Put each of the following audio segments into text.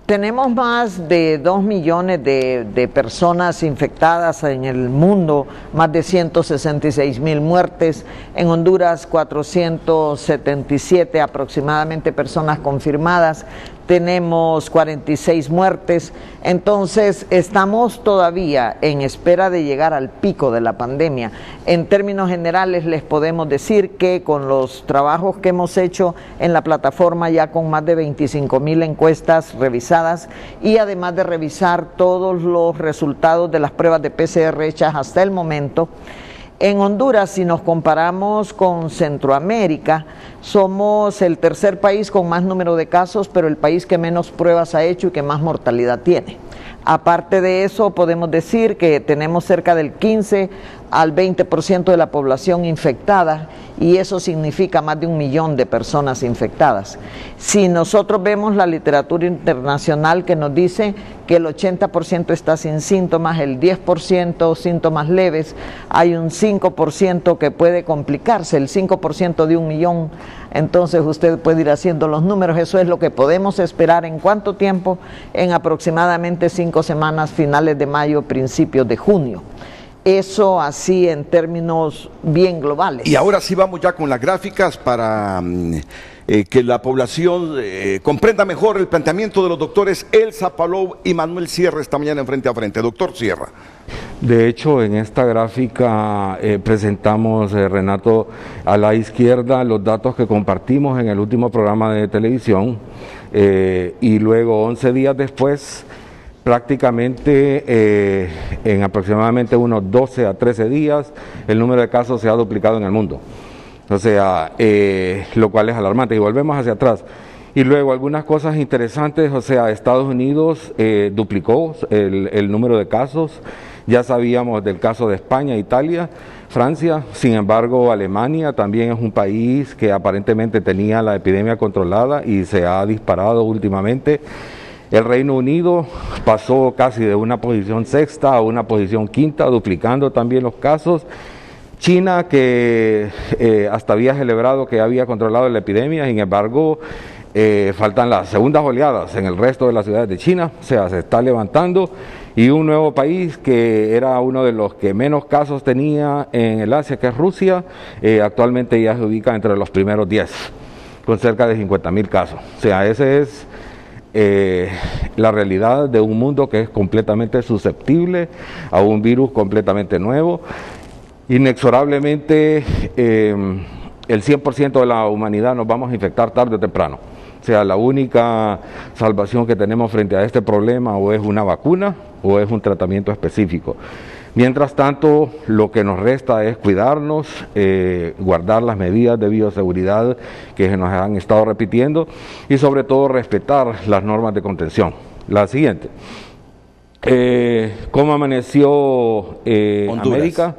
Tenemos más de 2 millones de personas infectadas en el mundo, más de 166,000 muertes. En Honduras, 477 aproximadamente personas confirmadas. Tenemos 46 muertes, entonces estamos todavía en espera de llegar al pico de la pandemia. En términos generales les podemos decir que con los trabajos que hemos hecho en la plataforma, ya con más de 25,000 encuestas revisadas y además de revisar todos los resultados de las pruebas de PCR hechas hasta el momento, en Honduras, si nos comparamos con Centroamérica, somos el tercer país con más número de casos, pero el país que menos pruebas ha hecho y que más mortalidad tiene. Aparte de eso, podemos decir que tenemos cerca del 15 al 20% de la población infectada, y eso significa más de 1 millón de personas infectadas. Si nosotros vemos la literatura internacional que nos dice que el 80% está sin síntomas, el 10% síntomas leves, hay un 5% que puede complicarse, el 5% de 1 millón, entonces usted puede ir haciendo los números, eso es lo que podemos esperar. ¿En cuánto tiempo? En aproximadamente 5 semanas, finales de mayo, principios de junio. Eso así en términos bien globales. Y ahora sí vamos ya con las gráficas para que la población comprenda mejor el planteamiento de los doctores Elsa Palou y Manuel Sierra esta mañana en Frente a Frente. Doctor Sierra. De hecho, en esta gráfica presentamos, Renato, a la izquierda los datos que compartimos en el último programa de televisión y luego 11 días después, prácticamente en aproximadamente unos 12 a 13 días, el número de casos se ha duplicado en el mundo. O sea, lo cual es alarmante. Y volvemos hacia atrás. Y luego algunas cosas interesantes, o sea, Estados Unidos duplicó el número de casos. Ya sabíamos del caso de España, Italia, Francia. Sin embargo, Alemania también es un país que aparentemente tenía la epidemia controlada y se ha disparado últimamente. El Reino Unido pasó casi de una posición sexta a una posición quinta, duplicando también los casos. China, que hasta había celebrado que había controlado la epidemia, sin embargo, faltan las segundas oleadas en el resto de las ciudades de China, o sea, se está levantando. Y un nuevo país que era uno de los que menos casos tenía en el Asia, que es Rusia, actualmente ya se ubica entre los primeros 10, con cerca de 50,000 casos. O sea, ese es la realidad de un mundo que es completamente susceptible a un virus completamente nuevo. Inexorablemente el 100% de la humanidad nos vamos a infectar tarde o temprano. O sea, la única salvación que tenemos frente a este problema o es una vacuna o es un tratamiento específico. Mientras tanto, lo que nos resta es cuidarnos, guardar las medidas de bioseguridad que nos han estado repitiendo y sobre todo respetar las normas de contención. La siguiente. ¿Cómo amaneció América?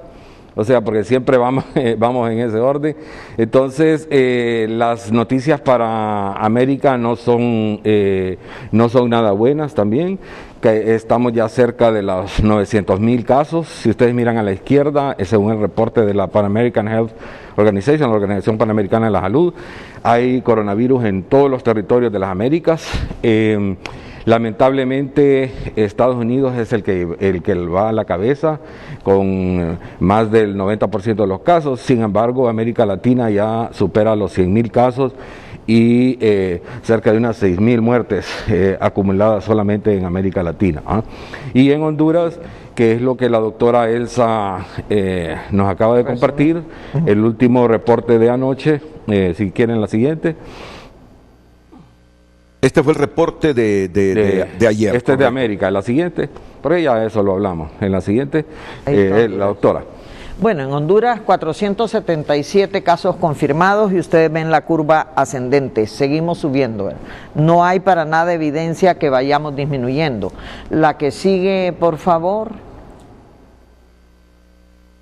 O sea, porque siempre vamos en ese orden. Entonces, las noticias para América no son nada buenas también. Que estamos ya cerca de los 900,000 casos. Si ustedes miran a la izquierda, según el reporte de la Pan American Health Organization, la Organización Panamericana de la Salud, hay coronavirus en todos los territorios de las Américas. Lamentablemente Estados Unidos es el que va a la cabeza con más del 90% de los casos. Sin embargo, América Latina ya supera los 100,000 casos y cerca de unas 6,000 muertes acumuladas solamente en América Latina. Y en Honduras, que es lo que la doctora Elsa nos acaba de compartir, el último reporte de anoche, si quieren la siguiente. Este fue el reporte de ayer. Este es de América. La siguiente, por ya eso lo hablamos. En la siguiente, la doctora. Bueno, en Honduras 477 casos confirmados y ustedes ven la curva ascendente, seguimos subiendo. No hay para nada evidencia que vayamos disminuyendo. La que sigue, por favor.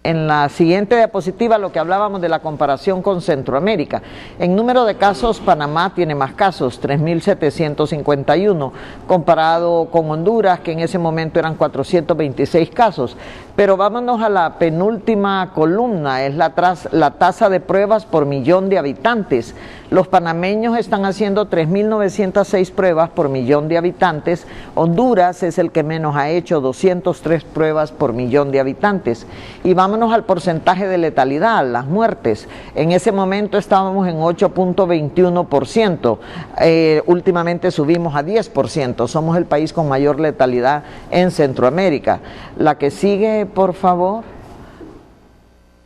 En la siguiente diapositiva, lo que hablábamos de la comparación con Centroamérica. En número de casos, Panamá tiene más casos, 3.751, comparado con Honduras, que en ese momento eran 426 casos. Pero vámonos a la penúltima columna, es la tasa de pruebas por millón de habitantes. Los panameños están haciendo 3.906 pruebas por millón de habitantes. Honduras es el que menos ha hecho, 203 pruebas por millón de habitantes. Y vámonos al porcentaje de letalidad, las muertes. En ese momento estábamos en 8.21%, últimamente subimos a 10%, somos el país con mayor letalidad en Centroamérica. La que sigue, por favor,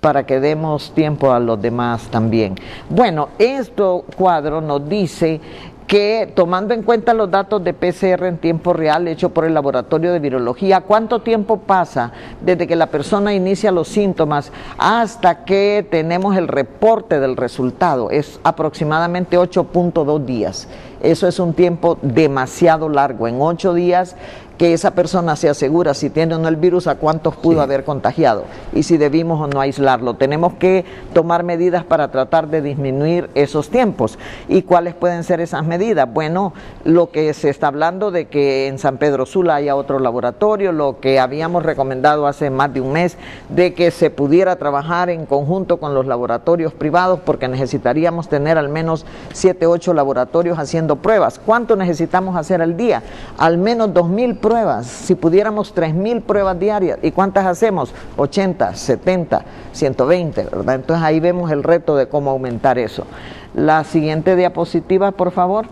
para que demos tiempo a los demás también. Bueno, este cuadro nos dice que, tomando en cuenta los datos de PCR en tiempo real hecho por el Laboratorio de Virología, ¿cuánto tiempo pasa desde que la persona inicia los síntomas hasta que tenemos el reporte del resultado? Es aproximadamente 8.2 días. Eso es un tiempo demasiado largo. En 8 días que esa persona se asegura si tiene o no el virus, a cuántos pudo haber contagiado y si debimos o no aislarlo. Tenemos que tomar medidas para tratar de disminuir esos tiempos. ¿Y cuáles pueden ser esas medidas? Bueno, lo que se está hablando de que en San Pedro Sula haya otro laboratorio, lo que habíamos recomendado hace más de un mes, de que se pudiera trabajar en conjunto con los laboratorios privados, porque necesitaríamos tener al menos 7, 8 laboratorios haciendo pruebas. ¿Cuánto necesitamos hacer al día? Al menos 2.000 pruebas. Si pudiéramos 3.000 pruebas diarias. ¿Y cuántas hacemos? 80, 70, 120, ¿verdad? Entonces ahí vemos el reto de cómo aumentar eso. La siguiente diapositiva, por favor.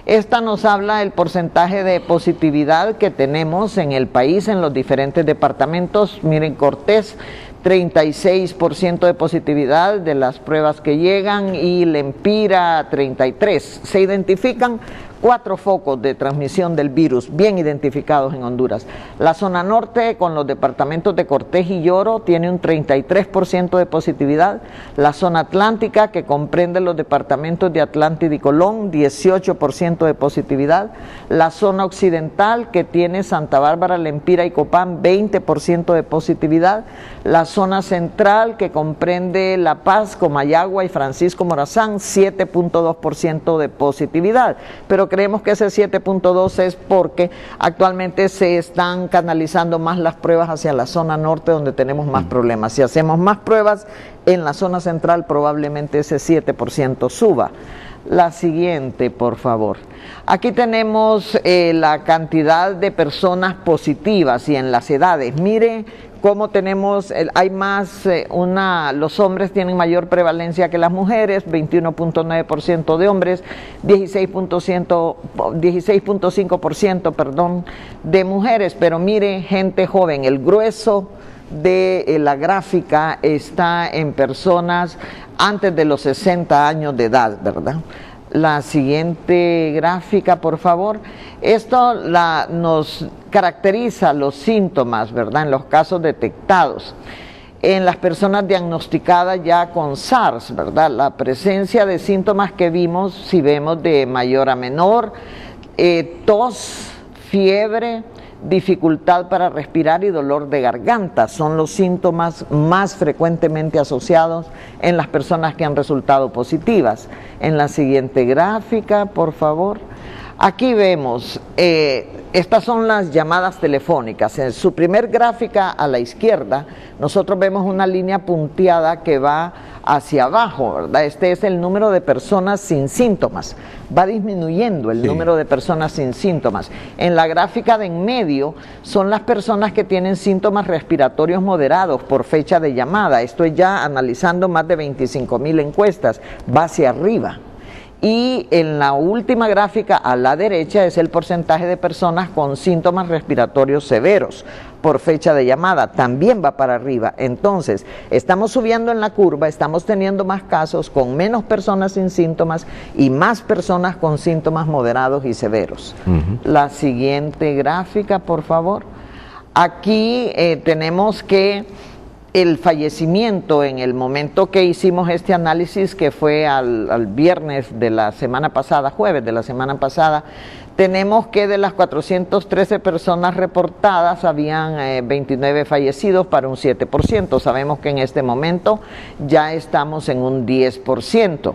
Esta nos habla del porcentaje de positividad que tenemos en el país, en los diferentes departamentos. Miren, Cortés, 36% de positividad de las pruebas que llegan, y Lempira 33%. Se identifican 4 focos de transmisión del virus bien identificados en Honduras. La zona norte, con los departamentos de Cortés y Lloro, tiene un 33% de positividad. La zona atlántica, que comprende los departamentos de Atlántida y Colón, 18% de positividad. La zona occidental, que tiene Santa Bárbara, Lempira y Copán, 20% de positividad. La zona central, que comprende La Paz, Comayagua y Francisco Morazán, 7.2% de positividad. Pero creemos que ese 7.2 es porque actualmente se están canalizando más las pruebas hacia la zona norte, donde tenemos más problemas. Si hacemos más pruebas en la zona central, probablemente ese 7% suba. La siguiente, por favor. Aquí tenemos la cantidad de personas positivas y en las edades. Mire cómo tenemos, hay más, los hombres tienen mayor prevalencia que las mujeres, 21.9% de hombres, 16.5% de mujeres, pero mire, gente joven, el grueso de la gráfica está en personas antes de los 60 años de edad, ¿verdad? La siguiente gráfica, por favor. Esto nos caracteriza los síntomas, ¿verdad?, en los casos detectados. En las personas diagnosticadas ya con SARS, ¿verdad?, la presencia de síntomas que vimos, si vemos de mayor a menor, tos, fiebre, dificultad para respirar y dolor de garganta son los síntomas más frecuentemente asociados en las personas que han resultado positivas. En la siguiente gráfica, por favor. Aquí vemos, estas son las llamadas telefónicas. En su primer gráfica a la izquierda, nosotros vemos una línea punteada que va hacia abajo, ¿verdad? Este es el número de personas sin síntomas. Va disminuyendo el número de personas sin síntomas. En la gráfica de en medio son las personas que tienen síntomas respiratorios moderados por fecha de llamada. Esto es ya analizando más de 25.000 encuestas. Va hacia arriba. Y en la última gráfica a la derecha es el porcentaje de personas con síntomas respiratorios severos por fecha de llamada, también va para arriba. Entonces, estamos subiendo en la curva, estamos teniendo más casos con menos personas sin síntomas y más personas con síntomas moderados y severos. La siguiente gráfica, por favor. Aquí tenemos que el fallecimiento en el momento que hicimos este análisis, que fue al viernes de la semana pasada, jueves de la semana pasada, tenemos que de las 413 personas reportadas habían 29 fallecidos para un 7%. Sabemos que en este momento ya estamos en un 10%.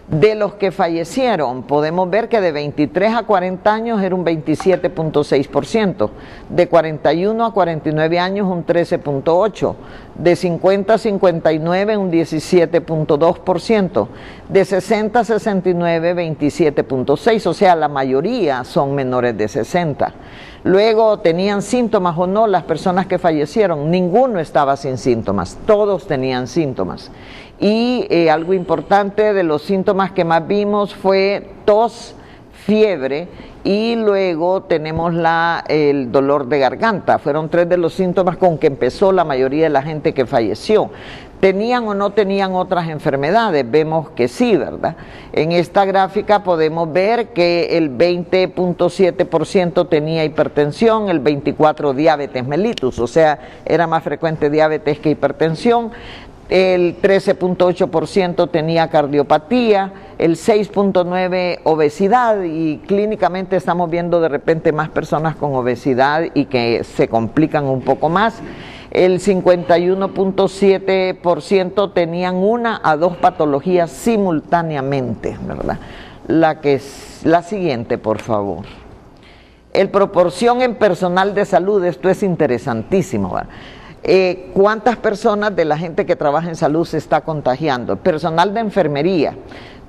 De los que fallecieron, podemos ver que de 23 a 40 años era un 27.6%, de 41 a 49 años un 13.8%, de 50 a 59 un 17.2%, de 60 a 69 27.6%, o sea, la mayoría son menores de 60. Luego, ¿tenían síntomas o no las personas que fallecieron? Ninguno estaba sin síntomas, todos tenían síntomas. Y algo importante, de los síntomas que más vimos fue tos, fiebre, y luego tenemos el dolor de garganta. Fueron 3 de los síntomas con que empezó la mayoría de la gente que falleció. ¿Tenían o no tenían otras enfermedades? Vemos que sí, ¿verdad? En esta gráfica podemos ver que el 20.7% tenía hipertensión, el 24% diabetes mellitus, o sea, era más frecuente diabetes que hipertensión. El 13.8% tenía cardiopatía, el 6.9% obesidad, y clínicamente estamos viendo de repente más personas con obesidad y que se complican un poco más. El 51.7% tenían 1 a 2 patologías simultáneamente, ¿verdad? La siguiente, por favor. El proporción en personal de salud, esto es interesantísimo, ¿verdad? ¿Cuántas personas de la gente que trabaja en salud se está contagiando? Personal de enfermería.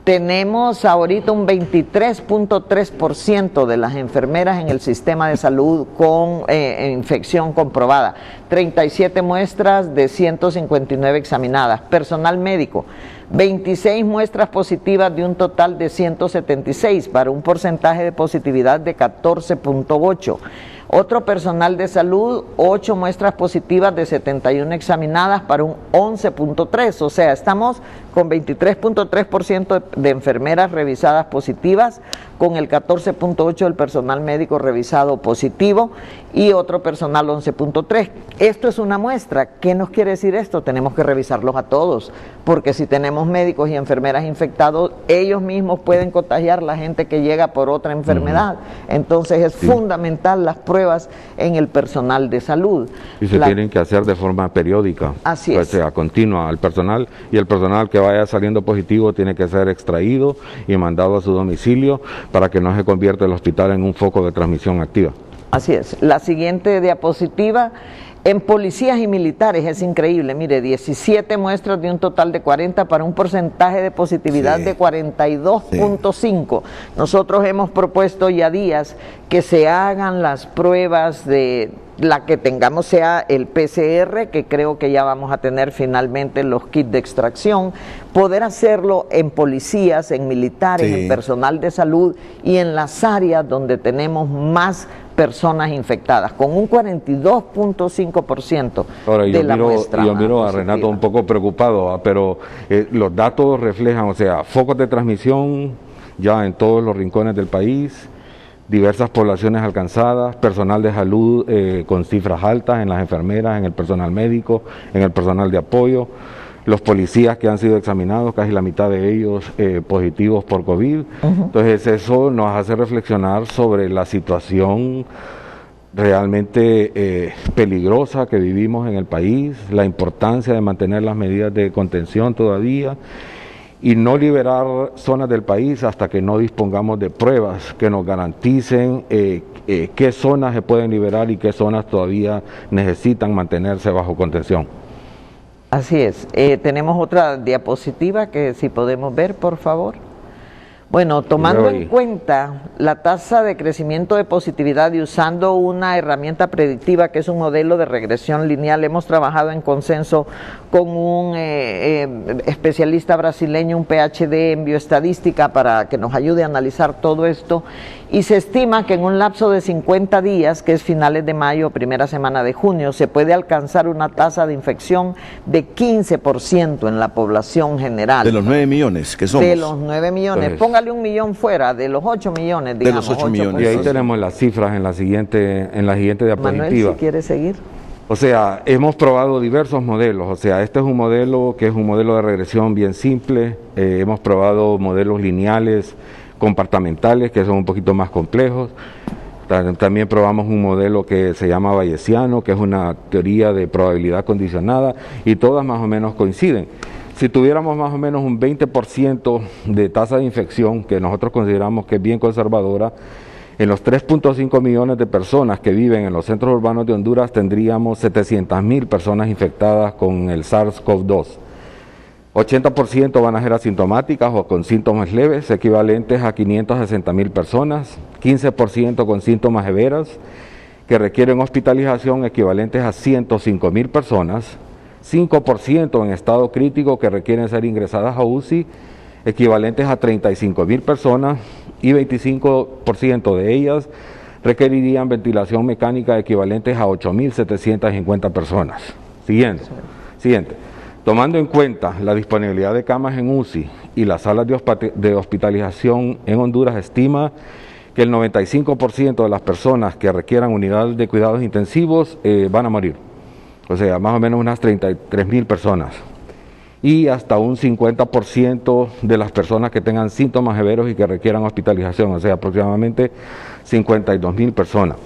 Tenemos ahorita un 23.3% de las enfermeras en el sistema de salud con infección comprobada. 37 muestras de 159 examinadas. Personal médico. 26 muestras positivas de un total de 176 para un porcentaje de positividad de 14.8%. Otro personal de salud, 8 muestras positivas de 71 examinadas para un 11.3%, o sea, estamos con 23.3% de enfermeras revisadas positivas, con el 14.8% del personal médico revisado positivo y otro personal 11.3%. Esto es una muestra. ¿Qué nos quiere decir esto? Tenemos que revisarlos a todos, porque si tenemos médicos y enfermeras infectados, ellos mismos pueden contagiar a la gente que llega por otra enfermedad. Entonces es fundamental las pruebas en el personal de salud. Y se tienen que hacer de forma periódica. Así es. O sea, continua al personal, y el personal que vaya saliendo positivo tiene que ser extraído y mandado a su domicilio para que no se convierta el hospital en un foco de transmisión activa. Así es. La siguiente diapositiva. En policías y militares es increíble, mire, 17 muestras de un total de 40 para un porcentaje de positividad de 42.5%. Nosotros hemos propuesto ya días que se hagan las pruebas de la que tengamos, sea el PCR, que creo que ya vamos a tener finalmente los kits de extracción, poder hacerlo en policías, en militares, en personal de salud y en las áreas donde tenemos más personas infectadas, con un 42.5% de la muestra. Yo miro a Renato un poco preocupado, pero los datos reflejan, o sea, focos de transmisión ya en todos los rincones del país, diversas poblaciones alcanzadas, personal de salud con cifras altas en las enfermeras, en el personal médico, en el personal de apoyo, los policías que han sido examinados, casi la mitad de ellos positivos por COVID. Entonces eso nos hace reflexionar sobre la situación realmente peligrosa que vivimos en el país, la importancia de mantener las medidas de contención todavía y no liberar zonas del país hasta que no dispongamos de pruebas que nos garanticen qué zonas se pueden liberar y qué zonas todavía necesitan mantenerse bajo contención. Así es. Tenemos otra diapositiva que si podemos ver, por favor. Bueno, tomando en cuenta la tasa de crecimiento de positividad y usando una herramienta predictiva que es un modelo de regresión lineal, hemos trabajado en consenso con un especialista brasileño, un PhD en bioestadística, para que nos ayude a analizar todo esto, y se estima que en un lapso de 50 días, que es finales de mayo, primera semana de junio, se puede alcanzar una tasa de infección de 15% en la población general. De los 9 millones que somos. De los 9 millones. Entonces, póngale 1 millón fuera, de los 8 millones, digamos. De los 8 millones. Y ahí tenemos las cifras en la siguiente diapositiva. Manuel, si quiere seguir. O sea, hemos probado diversos modelos, o sea, este es un modelo que es un modelo de regresión bien simple, hemos probado modelos lineales, compartamentales, que son un poquito más complejos. También probamos un modelo que se llama bayesiano, que es una teoría de probabilidad condicionada, y todas más o menos coinciden. Si tuviéramos más o menos un 20% de tasa de infección, que nosotros consideramos que es bien conservadora, en los 3.5 millones de personas que viven en los centros urbanos de Honduras tendríamos 700,000 personas infectadas con el SARS-CoV-2. 80% van a ser asintomáticas o con síntomas leves, equivalentes a 560,000 personas, 15% con síntomas severos, que requieren hospitalización, equivalentes a 105,000 personas, 5% en estado crítico, que requieren ser ingresadas a UCI, equivalentes a 35,000 personas, y 25% de ellas requerirían ventilación mecánica, equivalentes a 8,750 personas. Siguiente. Tomando en cuenta la disponibilidad de camas en UCI y las salas de hospitalización en Honduras, estima que el 95% de las personas que requieran unidades de cuidados intensivos van a morir. O sea, más o menos unas 33,000 personas. Y hasta un 50% de las personas que tengan síntomas severos y que requieran hospitalización, o sea, aproximadamente 52,000 personas.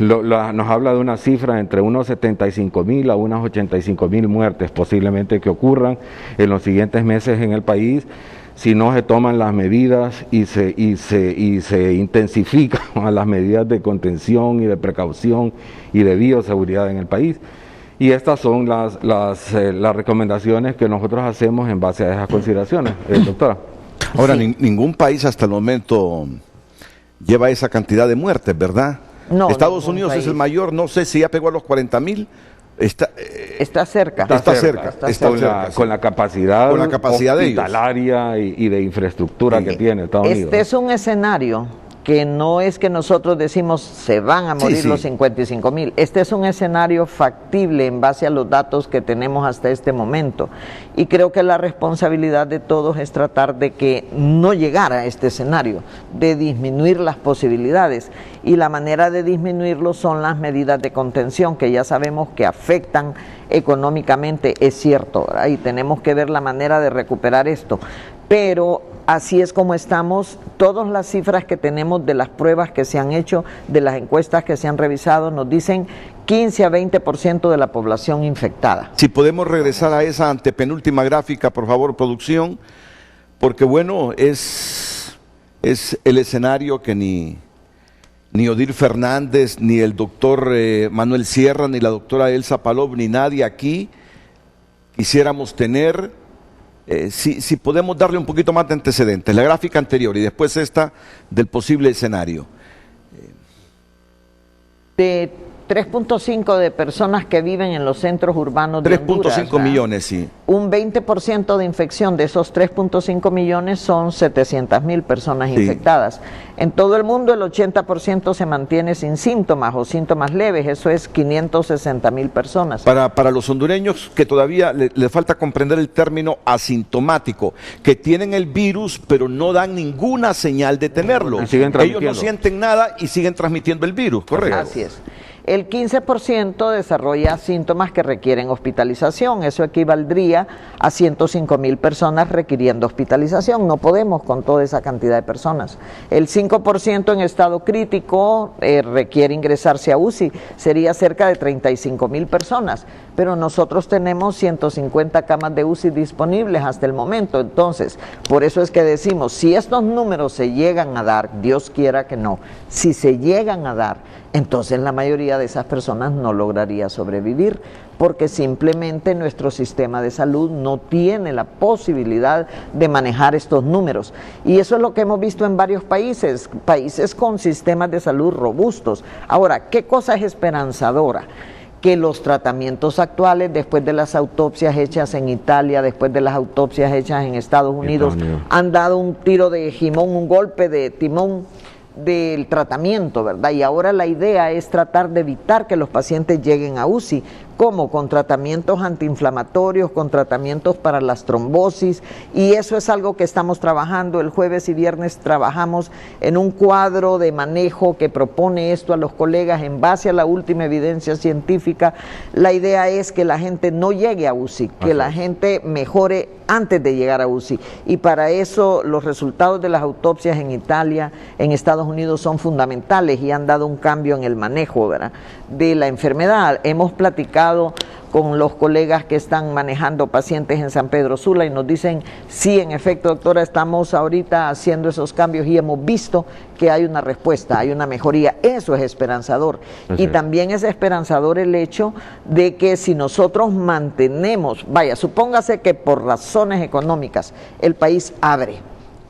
Nos habla de una cifra entre unos 75,000 a unas 85,000 muertes posiblemente que ocurran en los siguientes meses en el país, si no se toman las medidas y se intensifican las medidas de contención y de precaución y de bioseguridad en el país. Y estas son las recomendaciones que nosotros hacemos en base a esas consideraciones, doctora. Ahora, ningún país hasta el momento lleva esa cantidad de muertes, ¿verdad? No, Estados Unidos es el mayor, no sé si ya pegó a los 40,000. Está cerca. Con la capacidad hospitalaria y de infraestructura que tiene Estados Unidos. Este es un escenario que no es que nosotros decimos se van a morir los 55,000. Este es un escenario factible en base a los datos que tenemos hasta este momento. Y creo que la responsabilidad de todos es tratar de que no llegara a este escenario, de disminuir las posibilidades. Y la manera de disminuirlo son las medidas de contención, que ya sabemos que afectan económicamente, es cierto, ¿verdad? Y tenemos que ver la manera de recuperar esto. Pero así es como estamos. Todas las cifras que tenemos de las pruebas que se han hecho, de las encuestas que se han revisado, nos dicen 15 a 20% de la población infectada. Si podemos regresar a esa antepenúltima gráfica, por favor, producción, porque bueno, es el escenario que ni Odile Fernández, ni el doctor Manuel Sierra, ni la doctora Elsa Palov, ni nadie aquí quisiéramos tener. Si podemos darle un poquito más de antecedentes, la gráfica anterior y después esta del posible escenario. De 3.5 de personas que viven en los centros urbanos de Honduras. 3.5 millones, sí. Un 20% de infección de esos 3.5 millones son 700,000 personas infectadas. En todo el mundo el 80% se mantiene sin síntomas o síntomas leves, eso es 560,000 personas. Para los hondureños que todavía les falta comprender el término asintomático, que tienen el virus pero no dan ninguna señal de tenerlo. Ellos no sienten nada y siguen transmitiendo el virus, ¿correcto? Así es. El 15% desarrolla síntomas que requieren hospitalización, eso equivaldría a 105,000 personas requiriendo hospitalización. No podemos con toda esa cantidad de personas. El 5% en estado crítico requiere ingresarse a UCI, sería cerca de 35,000 personas, pero nosotros tenemos 150 camas de UCI disponibles hasta el momento. Entonces, por eso es que decimos, si estos números se llegan a dar, Dios quiera que no, si se llegan a dar, entonces la mayoría de esas personas no lograría sobrevivir, porque simplemente nuestro sistema de salud no tiene la posibilidad de manejar estos números. Y eso es lo que hemos visto en varios países con sistemas de salud robustos. Ahora, ¿qué cosa es esperanzadora? Que los tratamientos actuales, después de las autopsias hechas en Italia, después de las autopsias hechas en Estados Unidos, han dado un tiro de timón, un golpe de timón del tratamiento, ¿verdad? Y ahora la idea es tratar de evitar que los pacientes lleguen a UCI ¿Cómo? Con tratamientos antiinflamatorios, con tratamientos para las trombosis, y eso es algo que estamos trabajando. El jueves y viernes trabajamos en un cuadro de manejo que propone esto a los colegas en base a la última evidencia científica. La idea es que la gente no llegue a UCI, que la gente mejore antes de llegar a UCI, y para eso los resultados de las autopsias en Italia, en Estados Unidos, son fundamentales y han dado un cambio en el manejo, ¿verdad?, de la enfermedad. Hemos platicado con los colegas que están manejando pacientes en San Pedro Sula y nos dicen, sí, en efecto, doctora, estamos ahorita haciendo esos cambios y hemos visto que hay una respuesta, hay una mejoría. Eso es esperanzador. Y también es esperanzador el hecho de que si nosotros mantenemos, vaya, supóngase que por razones económicas el país abre,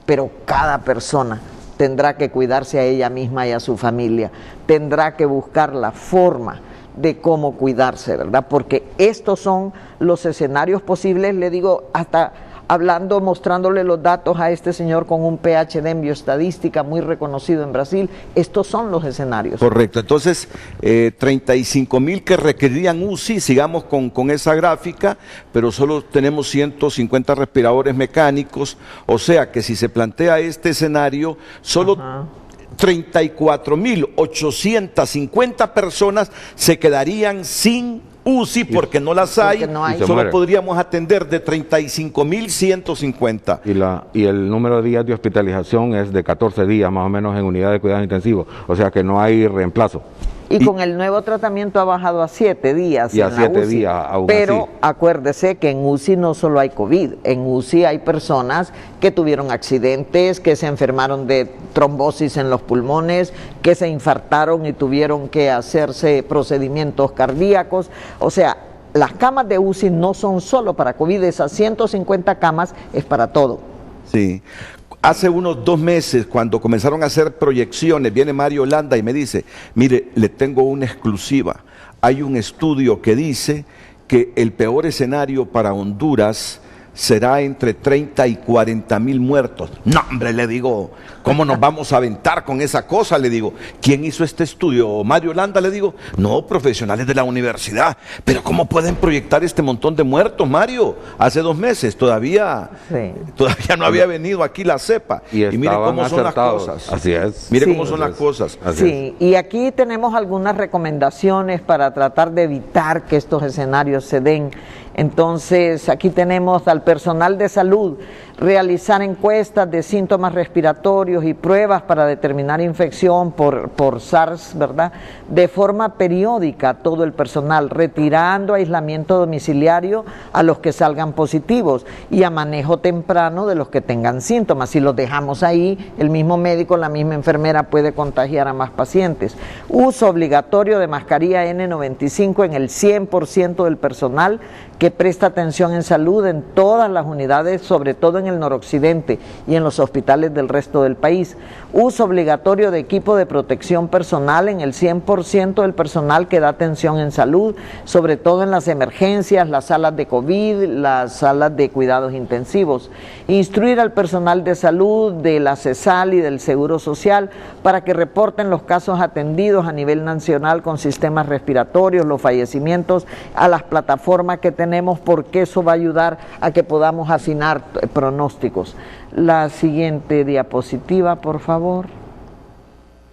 pero cada persona tendrá que cuidarse a ella misma y a su familia, tendrá que buscar la forma de cómo cuidarse, ¿verdad? Porque estos son los escenarios posibles, le digo, hasta hablando, mostrándole los datos a este señor con un PhD en bioestadística muy reconocido en Brasil, estos son los escenarios. Correcto, entonces 35,000 que requerirían UCI, sigamos con esa gráfica, pero solo tenemos 150 respiradores mecánicos, o sea que si se plantea este escenario, solo 34,850 personas se quedarían sin UCI porque no las hay, solo podríamos atender de 35,150. Y el número de días de hospitalización es de 14 días más o menos en unidad de cuidados intensivos, o sea que no hay reemplazo. Y con el nuevo tratamiento ha bajado a 7 días. Y a 7 días aún pero así. Acuérdese que en UCI no solo hay COVID, en UCI hay personas que tuvieron accidentes, que se enfermaron de trombosis en los pulmones, que se infartaron y tuvieron que hacerse procedimientos cardíacos. O sea, las camas de UCI no son solo para COVID, esas 150 camas es para todo. Sí. Hace unos 2 meses, cuando comenzaron a hacer proyecciones, viene Mario Landa y me dice, mire, le tengo una exclusiva. Hay un estudio que dice que el peor escenario para Honduras será entre 30 y 40,000 muertos. No, hombre, le digo, ¿cómo nos vamos a aventar con esa cosa? Le digo, ¿quién hizo este estudio? Mario Landa, le digo, no, profesionales de la universidad. Pero ¿cómo pueden proyectar este montón de muertos, Mario? Hace 2 meses todavía no había venido aquí la cepa. Y mire cómo son las cosas. Así es. Mire cómo son las cosas. Sí, y aquí tenemos algunas recomendaciones para tratar de evitar que estos escenarios se den. Entonces, aquí tenemos al personal de salud realizar encuestas de síntomas respiratorios y pruebas para determinar infección por SARS, ¿verdad?, de forma periódica a todo el personal, retirando aislamiento domiciliario a los que salgan positivos y a manejo temprano de los que tengan síntomas. Si los dejamos ahí, el mismo médico, la misma enfermera puede contagiar a más pacientes. Uso obligatorio de mascarilla N95 en el 100% del personal que presta atención en salud en todas las unidades, sobre todo en el noroccidente y en los hospitales del resto del país. Uso obligatorio de equipo de protección personal en el 100% del personal que da atención en salud, sobre todo en las emergencias, las salas de COVID, las salas de cuidados intensivos. Instruir al personal de salud de la CESAL y del Seguro Social para que reporten los casos atendidos a nivel nacional con sistemas respiratorios, los fallecimientos, a las plataformas que tenemos, porque eso va a ayudar a que podamos afinar pronósticos. La siguiente diapositiva, por favor.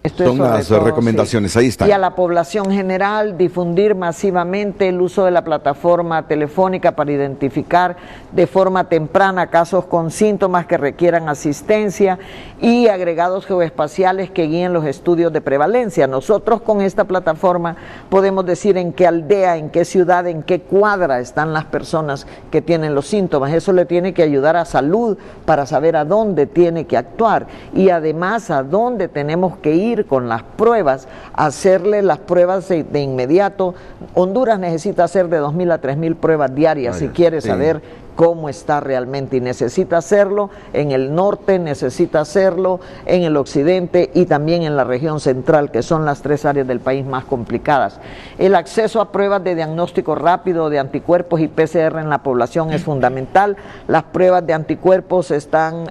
Esto son las recomendaciones, ahí están. Y a la población general, difundir masivamente el uso de la plataforma telefónica para identificar de forma temprana casos con síntomas que requieran asistencia y agregados geoespaciales que guíen los estudios de prevalencia. Nosotros con esta plataforma podemos decir en qué aldea, en qué ciudad, en qué cuadra están las personas que tienen los síntomas. Eso le tiene que ayudar a salud para saber a dónde tiene que actuar y además a dónde tenemos que ir con las pruebas, hacerle las pruebas de inmediato. Honduras necesita hacer de 2,000 a 3,000 pruebas diarias si quiere saber cómo está realmente, y necesita hacerlo en el norte, necesita hacerlo en el occidente y también en la región central, que son las 3 áreas del país más complicadas. El acceso a pruebas de diagnóstico rápido de anticuerpos y PCR en la población es fundamental. Las pruebas de anticuerpos están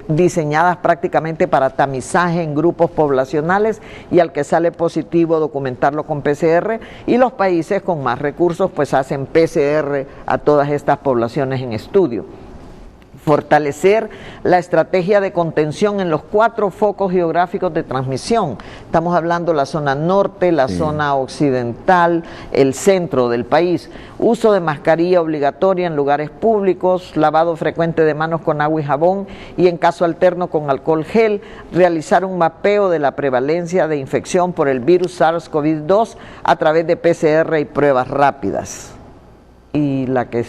diseñadas prácticamente para tamizaje en grupos poblacionales, y al que sale positivo documentarlo con PCR, y los países con más recursos pues hacen PCR a todas estas poblaciones en estudio. Fortalecer la estrategia de contención en los 4 focos geográficos de transmisión. Estamos hablando de la zona norte, la zona occidental, el centro del país. Uso de mascarilla obligatoria en lugares públicos, lavado frecuente de manos con agua y jabón, y en caso alterno con alcohol gel. Realizar un mapeo de la prevalencia de infección por el virus SARS-CoV-2 a través de PCR y pruebas rápidas. Y la que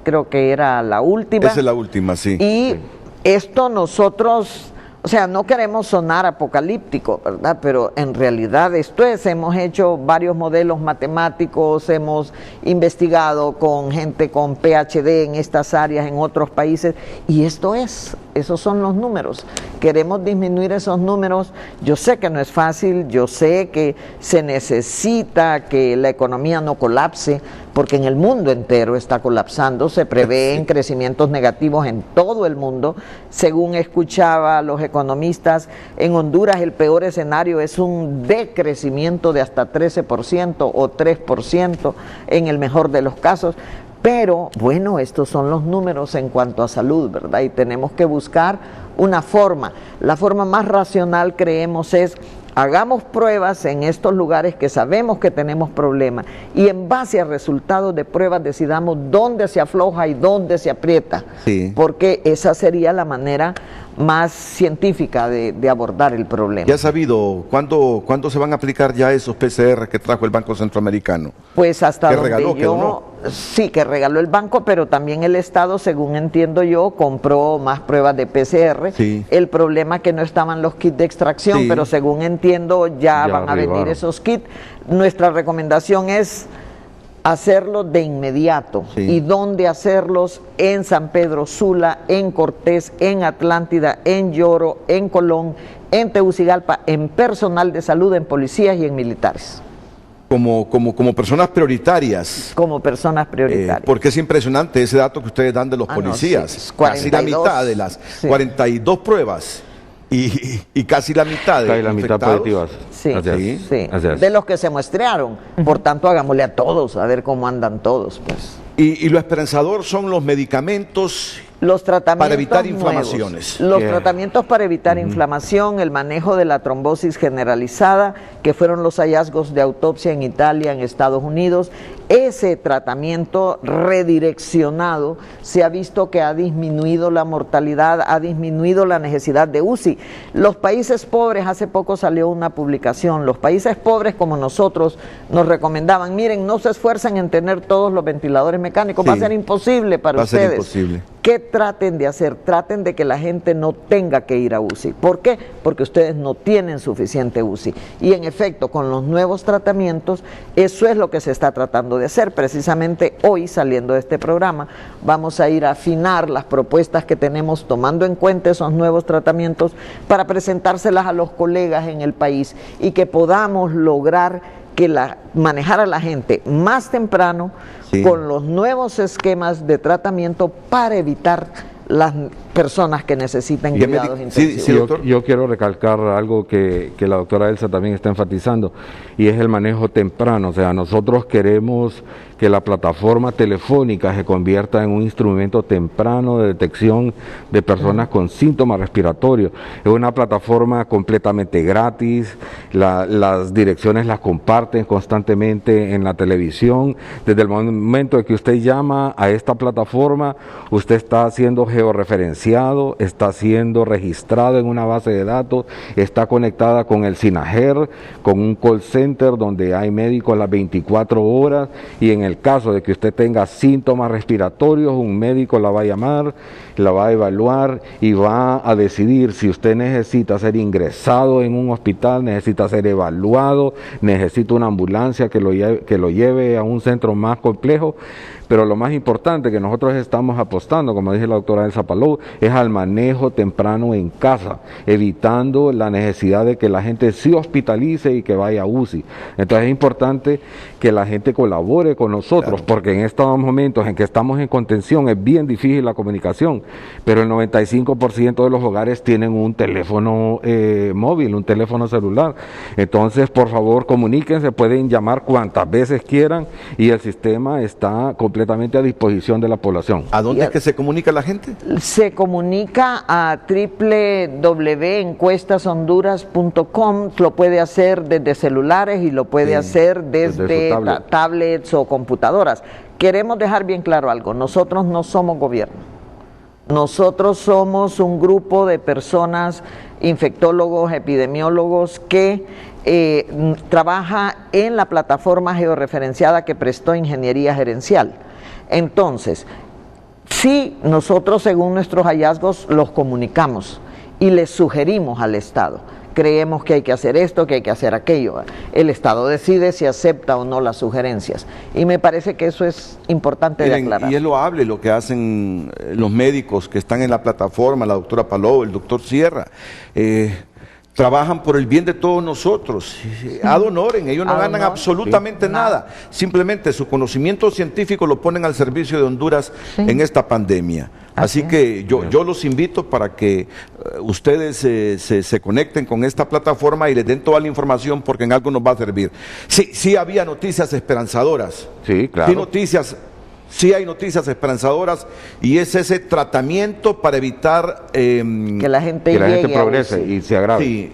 creo que era la última. Esa es la última, sí. Y esto nosotros, o sea, no queremos sonar apocalíptico, ¿verdad? Pero en realidad esto es, hemos hecho varios modelos matemáticos, hemos investigado con gente con PhD en estas áreas en otros países, y esos son los números. Queremos disminuir esos números. Yo sé que no es fácil, yo sé que se necesita que la economía no colapse, porque en el mundo entero está colapsando, se prevén crecimientos negativos en todo el mundo. Según escuchaba a los economistas, en Honduras el peor escenario es un decrecimiento de hasta 13% o 3% en el mejor de los casos. Pero bueno, estos son los números en cuanto a salud, ¿verdad? Y tenemos que buscar una forma. La forma más racional, creemos, es hagamos pruebas en estos lugares que sabemos que tenemos problemas, y en base a resultados de pruebas decidamos dónde se afloja y dónde se aprieta, porque esa sería la manera más científica de abordar el problema. ¿Ya has sabido cuándo se van a aplicar ya esos PCR que trajo el Banco Centroamericano? Pues hasta que donde regaló, yo, ¿no? Sí, que regaló el banco, pero también el Estado, según entiendo yo, compró más pruebas de PCR. Sí. El problema es que no estaban los kits de extracción, Sí. pero según entiendo ya van a venir esos kits. Nuestra recomendación es hacerlo de inmediato. Sí. ¿Y dónde hacerlos? En San Pedro Sula, en Cortés, en Atlántida, en Lloro, en Colón, en Tegucigalpa, en personal de salud, en policías y en militares. Como personas prioritarias. Como personas prioritarias. Porque es impresionante ese dato que ustedes dan de los policías. No, sí, casi la 42, mitad de las sí. 42 pruebas y casi la mitad de Casi la mitad infectados. positivas. Sí, Así es. sí. Así es. De los que se muestrearon. Por tanto, hagámosle a todos, a ver cómo andan todos, pues. Y lo esperanzador son los medicamentos Los tratamientos para evitar nuevos, inflamaciones. los tratamientos para evitar inflamación, el manejo de la trombosis generalizada, que fueron los hallazgos de autopsia en Italia, en Estados Unidos. Ese tratamiento redireccionado se ha visto que ha disminuido la mortalidad, ha disminuido la necesidad de UCI. Los países pobres, hace poco salió una publicación, los países pobres como nosotros nos recomendaban, miren, no se esfuercen en tener todos los ventiladores mecánicos, va a ser imposible para ustedes. Va a ser imposible. ¿Qué traten de hacer? Traten de que la gente no tenga que ir a UCI. ¿Por qué? Porque ustedes no tienen suficiente UCI. Y en efecto, con los nuevos tratamientos, eso es lo que se está tratando de hacer. Precisamente hoy, saliendo de este programa, vamos a ir a afinar las propuestas que tenemos, tomando en cuenta esos nuevos tratamientos, para presentárselas a los colegas en el país y que podamos lograr manejar a la gente más temprano, con los nuevos esquemas de tratamiento para evitar las personas que necesiten cuidados intensivos. Sí, doctor. Yo quiero recalcar algo que la doctora Elsa también está enfatizando, y es el manejo temprano. O sea, nosotros queremos que la plataforma telefónica se convierta en un instrumento temprano de detección de personas con síntomas respiratorios. Es una plataforma completamente gratis, las direcciones las comparten constantemente en la televisión. Desde el momento en que usted llama a esta plataforma, usted está siendo georreferenciado, está siendo registrado en una base de datos, está conectada con el SINAGER, con un call center donde hay médicos las 24 horas, y en el caso de que usted tenga síntomas respiratorios, un médico la va a llamar la va a evaluar y va a decidir si usted necesita ser ingresado en un hospital, necesita ser evaluado, necesita una ambulancia que lo lleve a un centro más complejo. Pero lo más importante que nosotros estamos apostando, como dice la doctora Elsa Palou, es al manejo temprano en casa, evitando la necesidad de que la gente se hospitalice y que vaya a UCI. Entonces es importante que la gente colabore con nosotros, claro, porque en estos momentos en que estamos en contención es bien difícil la comunicación, pero el 95% de los hogares tienen un teléfono móvil, un teléfono celular. Entonces, por favor, comuníquense, pueden llamar cuantas veces quieran y el sistema está completamente a disposición de la población. ¿A dónde es que se comunica la gente? Se comunica a www.encuestashonduras.com, lo puede hacer desde celulares y lo puede hacer desde tablets o computadoras. Queremos dejar bien claro algo, nosotros no somos gobierno, nosotros somos un grupo de personas, infectólogos, epidemiólogos que trabaja en la plataforma georreferenciada que prestó Ingeniería Gerencial. Entonces, sí, nosotros según nuestros hallazgos los comunicamos y les sugerimos al Estado. Creemos que hay que hacer esto, que hay que hacer aquello. El Estado decide si acepta o no las sugerencias. Y me parece que eso es importante de aclarar. Y es loable lo que hacen los médicos que están en la plataforma, la doctora Palou, el doctor Sierra. Trabajan por el bien de todos nosotros, ad honorem, ellos no ganan absolutamente nada, simplemente su conocimiento científico lo ponen al servicio de Honduras en esta pandemia. Así que yo los invito para que ustedes se conecten con esta plataforma y les den toda la información porque en algo nos va a servir. Sí había noticias esperanzadoras, sí, claro. Sí hay noticias esperanzadoras y es ese tratamiento para evitar que la gente progrese y se agrave. Sí,